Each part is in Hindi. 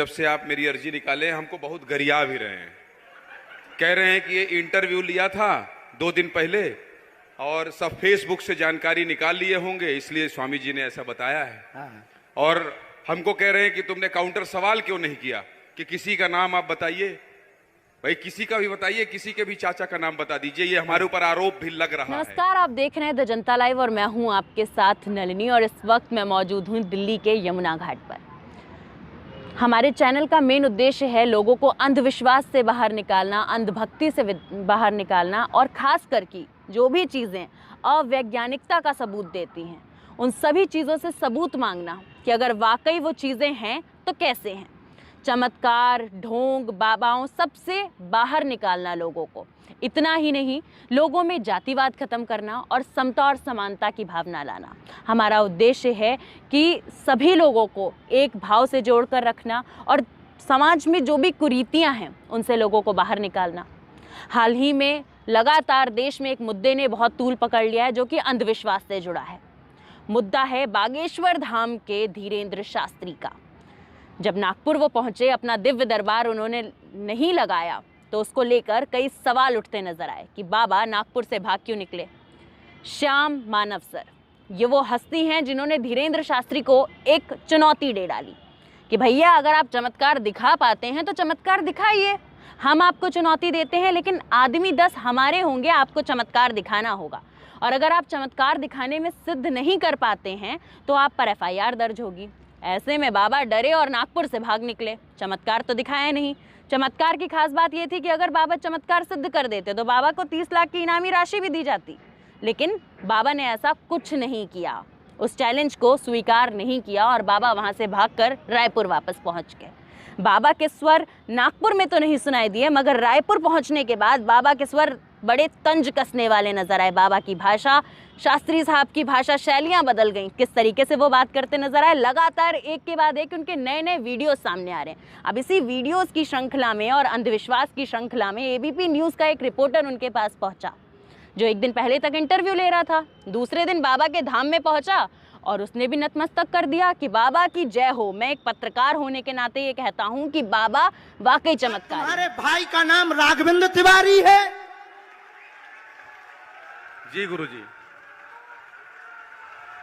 जब से आप मेरी अर्जी निकाले हमको बहुत गरिया भी रहे हैं। कह रहे हैं कि ये इंटरव्यू लिया था 2 दिन पहले और सब फेसबुक से जानकारी निकाल लिए होंगे, इसलिए स्वामी जी ने ऐसा बताया है। और हमको कह रहे हैं कि तुमने काउंटर सवाल क्यों नहीं किया कि किसी का नाम आप बताइए। भाई किसी का भी बताइए, किसी के भी चाचा का नाम बता दीजिए, ये हमारे ऊपर आरोप भी लग रहा है। नमस्कार, आप देख रहे हैं द जनता लाइव और मैं हूं आपके साथ नलिनी और इस वक्त मैं मौजूद हूं दिल्ली के यमुना घाट पर। हमारे चैनल का मेन उद्देश्य है लोगों को अंधविश्वास से बाहर निकालना, अंधभक्ति से बाहर निकालना और खास करके जो भी चीज़ें अवैज्ञानिकता का सबूत देती हैं उन सभी चीज़ों से सबूत मांगना कि अगर वाकई वो चीज़ें हैं तो कैसे हैं। चमत्कार, ढोंग, बाबाओं सबसे बाहर निकालना लोगों को। इतना ही नहीं, लोगों में जातिवाद खत्म करना और समता और समानता की भावना लाना। हमारा उद्देश्य है कि सभी लोगों को एक भाव से जोड़कर रखना और समाज में जो भी कुरीतियां हैं उनसे लोगों को बाहर निकालना। हाल ही में लगातार देश में एक मुद्दे ने बहुत तूल पकड़ लिया है जो कि अंधविश्वास से जुड़ा है। मुद्दा है बागेश्वर धाम के धीरेन्द्र शास्त्री का। जब नागपुर वो पहुंचे, अपना दिव्य दरबार उन्होंने नहीं लगाया तो उसको लेकर कई सवाल उठते नजर आए कि बाबा नागपुर से भाग क्यों निकले। श्याम मानव सर, ये वो हस्ती हैं जिन्होंने धीरेन्द्र शास्त्री को एक चुनौती दे डाली कि भैया अगर आप चमत्कार दिखा पाते हैं तो चमत्कार दिखाइए, हम आपको चुनौती देते हैं, लेकिन आदमी 10 हमारे होंगे, आपको चमत्कार दिखाना होगा। और अगर आप चमत्कार दिखाने में सिद्ध नहीं कर पाते हैं तो आप पर FIR दर्ज होगी। ऐसे में बाबा डरे और नागपुर से भाग निकले। चमत्कार तो दिखाया नहीं। चमत्कार की खास बात यह थी कि अगर बाबा चमत्कार सिद्ध कर देते तो बाबा को 30 लाख की इनामी राशि भी दी जाती, लेकिन बाबा ने ऐसा कुछ नहीं किया, उस चैलेंज को स्वीकार नहीं किया और बाबा वहां से भागकर रायपुर वापस पहुंच गए। बाबा के स्वर नागपुर में तो नहीं सुनाई दिए, मगर रायपुर पहुंचने के बाद बाबा के स्वर बड़े तंज कसने वाले नजर आए। बाबा की भाषा, शास्त्री साहब की भाषा शैलियां बदल गईं। किस तरीके से वो बात करते नजर आए, लगातार एक के बाद एक उनके नए नए वीडियोस सामने आ रहे हैं। अब इसी वीडियोस की श्रृंखला में और अंधविश्वास की श्रृंखला में ABP न्यूज़ का एक रिपोर्टर उनके पास पहुंचा जो एक दिन पहले तक इंटरव्यू ले रहा था, दूसरे दिन बाबा के धाम में पहुंचा और उसने भी नतमस्तक कर दिया कि बाबा की जय हो। मैं एक पत्रकार होने के नाते ये कहता हूं कि बाबा वाकई चमत्कार। हमारे भाई का नाम राघवेंद्र तिवारी है। जी गुरुजी,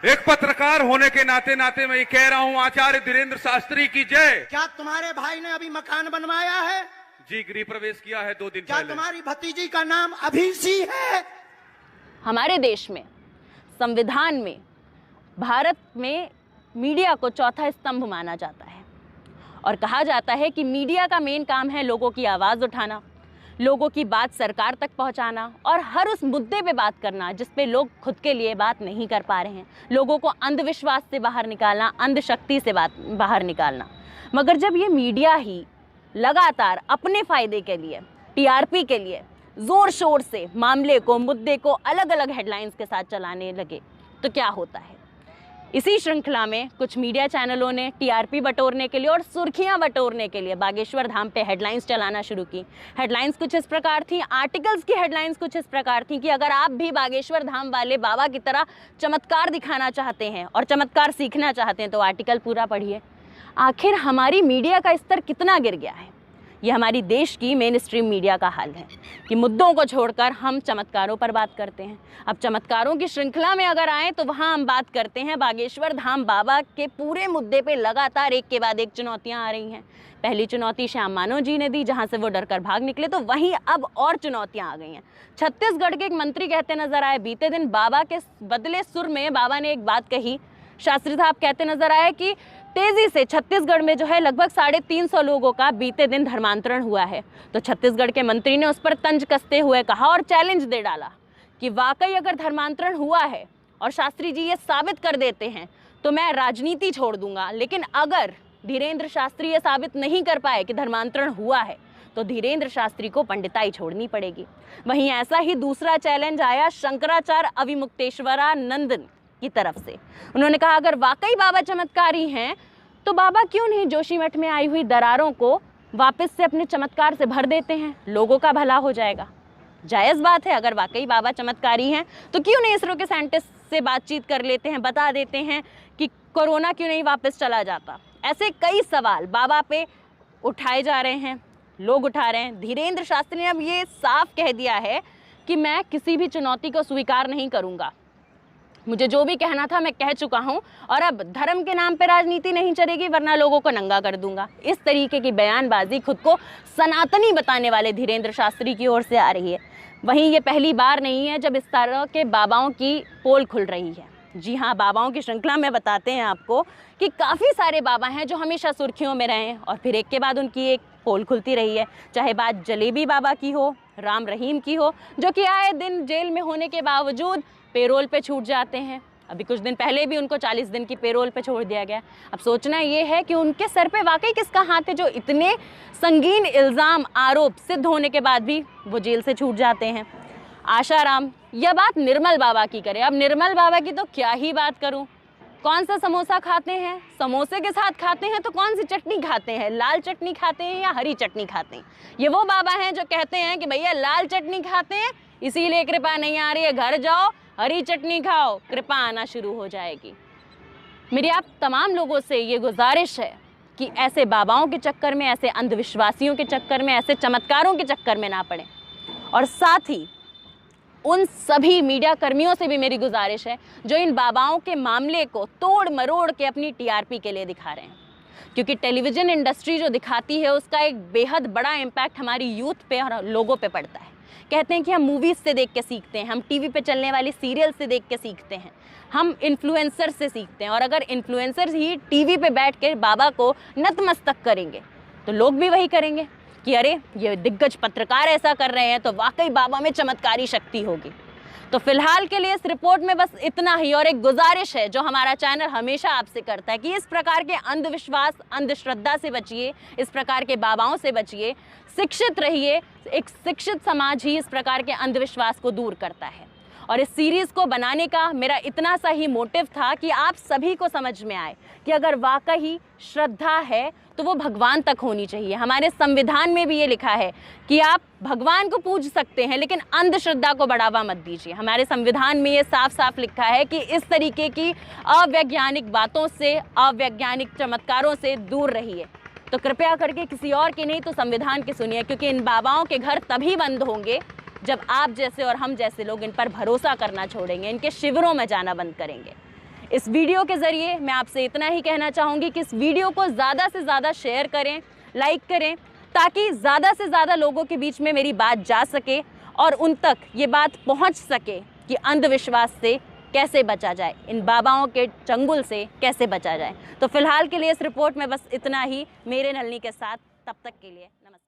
एक पत्रकार होने के नाते मैं ये कह रहा हूं, आचार्य धीरेन्द्र शास्त्री की जय। क्या तुम्हारे भाई ने अभी मकान बनवाया है? जी, गृह प्रवेश किया है 2 दिन क्या पहले। तुम्हारी भतीजी का नाम अभिषी है? हमारे देश में संविधान में भारत में मीडिया को चौथा स्तंभ माना जाता है और कहा जाता है कि मीडिया का मेन काम है लोगों की आवाज़ उठाना, लोगों की बात सरकार तक पहुंचाना और हर उस मुद्दे पे बात करना जिस पे लोग खुद के लिए बात नहीं कर पा रहे हैं, लोगों को अंधविश्वास से बाहर निकालना, अंधशक्ति से बाहर निकालना। मगर जब ये मीडिया ही लगातार अपने फ़ायदे के लिए, TRP के लिए ज़ोर शोर से मामले को, मुद्दे को अलग अलग हेडलाइंस के साथ चलाने लगे तो क्या होता है। इसी श्रृंखला में कुछ मीडिया चैनलों ने TRP बटोरने के लिए और सुर्खियां बटोरने के लिए बागेश्वर धाम पे हेडलाइंस चलाना शुरू की। हेडलाइंस कुछ इस प्रकार थी, आर्टिकल्स की हेडलाइंस कुछ इस प्रकार थी कि अगर आप भी बागेश्वर धाम वाले बाबा की तरह चमत्कार दिखाना चाहते हैं और चमत्कार सीखना चाहते हैं तो आर्टिकल पूरा पढ़िए। आखिर हमारी मीडिया का स्तर कितना गिर गया है, ये हमारी देश की मेन स्ट्रीम मीडिया का हाल है कि मुद्दों को छोड़कर हम चमत्कारों पर बात करते हैं। अब चमत्कारों की श्रृंखला में अगर आए तो वहाँ हम बात करते हैं बागेश्वर धाम बाबा के पूरे मुद्दे पे लगातार एक के बाद एक चुनौतियाँ आ रही हैं। पहली चुनौती श्याम मानव जी ने दी जहाँ से वो डरकर भाग निकले, तो वहीं अब और चुनौतियाँ आ गई हैं। छत्तीसगढ़ के एक मंत्री कहते नजर आए, बीते दिन बाबा के बदले सुर में बाबा ने एक बात कही। शास्त्री साहब कहते नजर आए कि तेजी से छत्तीसगढ़ में जो है लगभग 350 लोगों का बीते दिन धर्मांतरण हुआ है। तो छत्तीसगढ़ के मंत्री ने उस पर तंज कसते हुए कहा और चैलेंज दे डाला कि वाकई अगर धर्मांतरण हुआ है और शास्त्री जी ये साबित कर देते हैं तो मैं राजनीति छोड़ दूंगा, लेकिन अगर धीरेन्द्र शास्त्री ये साबित नहीं कर पाए कि धर्मांतरण हुआ है तो धीरेन्द्र शास्त्री को पंडिताई छोड़नी पड़ेगी। वहीं ऐसा ही दूसरा चैलेंज आया शंकराचार्य अविमुक्तेश्वरानंद की तरफ से। उन्होंने कहा अगर वाकई बाबा चमत्कारी हैं तो बाबा क्यों नहीं जोशीमठ में आई हुई दरारों को वापस से अपने चमत्कार से भर देते हैं, लोगों का भला हो जाएगा। जायज़ बात है, अगर वाकई बाबा चमत्कारी हैं तो क्यों नहीं इसरो के साइंटिस्ट से बातचीत कर लेते हैं, बता देते हैं कि कोरोना क्यों नहीं वापस चला जाता। ऐसे कई सवाल बाबा पे उठाए जा रहे हैं, लोग उठा रहे हैं। धीरेन्द्र शास्त्री ने अब ये साफ कह दिया है कि मैं किसी भी चुनौती को स्वीकार नहीं करूँगा, मुझे जो भी कहना था मैं कह चुका हूं और अब धर्म के नाम पे राजनीति नहीं चलेगी वरना लोगों को नंगा कर दूंगा। इस तरीके की बयानबाजी खुद को सनातनी बताने वाले धीरेन्द्र शास्त्री की ओर से आ रही है। वहीं ये पहली बार नहीं है जब इस तरह के बाबाओं की पोल खुल रही है। जी हाँ, बाबाओं की श्रृंखला में बताते हैं आपको कि काफ़ी सारे बाबा हैं जो हमेशा सुर्खियों में रहे हैं और फिर एक के बाद उनकी एक पोल खुलती रही है। चाहे बात जलेबी बाबा की हो, राम रहीम की हो, जो कि आए दिन जेल में होने के बावजूद पेरोल पे छूट जाते हैं। अभी कुछ दिन पहले भी उनको 40 दिन की पेरोल पे छोड़ दिया गया। अब सोचना ये है कि उनके सर पे वाकई किसका हाथ है जो इतने संगीन इल्ज़ाम आरोप सिद्ध होने के बाद भी वो जेल से छूट जाते हैं। आशाराम, यह बात निर्मल बाबा की करें। अब निर्मल बाबा की तो क्या ही बात करूं। कौन सा समोसा खाते हैं, समोसे के साथ खाते हैं तो कौन सी चटनी खाते हैं, लाल चटनी खाते हैं या हरी चटनी खाते हैं। ये वो बाबा हैं जो कहते हैं कि भैया लाल चटनी खाते हैं इसीलिए कृपा नहीं आ रही है, घर जाओ हरी चटनी खाओ, कृपा आना शुरू हो जाएगी। मेरी आप तमाम लोगों से ये गुजारिश है कि ऐसे बाबाओं के चक्कर में, ऐसे अंधविश्वासियों के चक्कर में, ऐसे चमत्कारों के चक्कर में ना पड़ें। और साथ ही उन सभी मीडिया कर्मियों से भी मेरी गुजारिश है जो इन बाबाओं के मामले को तोड़ मरोड़ के अपनी टीआरपी के लिए दिखा रहे हैं, क्योंकि टेलीविज़न इंडस्ट्री जो दिखाती है उसका एक बेहद बड़ा इम्पैक्ट हमारी यूथ पे और लोगों पे पड़ता है। कहते हैं कि हम मूवीज़ से देख के सीखते हैं, हम टीवी पे चलने वाली सीरियल से देख के सीखते हैं, हम इन्फ्लुएंसर से सीखते हैं। और अगर इन्फ्लुएंसर ही टीवी पे बैठ कर बाबा को नतमस्तक करेंगे तो लोग भी वही करेंगे कि अरे ये दिग्गज पत्रकार ऐसा कर रहे हैं तो वाकई बाबा में चमत्कारी शक्ति होगी। तो फिलहाल के लिए इस रिपोर्ट में बस इतना ही। और एक गुजारिश है जो हमारा चैनल हमेशा आपसे करता है कि इस प्रकार के अंधविश्वास, अंधश्रद्धा से बचिए, इस प्रकार के बाबाओं से बचिए, शिक्षित रहिए। एक शिक्षित समाज ही इस प्रकार के अंधविश्वास को दूर करता है। और इस सीरीज़ को बनाने का मेरा इतना सा ही मोटिव था कि आप सभी को समझ में आए कि अगर वाकई श्रद्धा है तो वो भगवान तक होनी चाहिए। हमारे संविधान में भी ये लिखा है कि आप भगवान को पूज सकते हैं लेकिन अंधश्रद्धा को बढ़ावा मत दीजिए। हमारे संविधान में ये साफ साफ लिखा है कि इस तरीके की अवैज्ञानिक बातों से, अवैज्ञानिक चमत्कारों से दूर रहिए। तो कृपया करके किसी और की नहीं तो संविधान की सुनिए, क्योंकि इन बाबाओं के घर तभी बंद होंगे जब आप जैसे और हम जैसे लोग इन पर भरोसा करना छोड़ेंगे, इनके शिविरों में जाना बंद करेंगे। इस वीडियो के ज़रिए मैं आपसे इतना ही कहना चाहूँगी कि इस वीडियो को ज़्यादा से ज़्यादा शेयर करें, लाइक करें, ताकि ज़्यादा से ज़्यादा लोगों के बीच में मेरी बात जा सके और उन तक ये बात पहुँच सके कि अंधविश्वास से कैसे बचा जाए, इन बाबाओं के चंगुल से कैसे बचा जाए। तो फिलहाल के लिए इस रिपोर्ट में बस इतना ही। मेरे नलिनी के साथ, तब तक के लिए नमस्कार।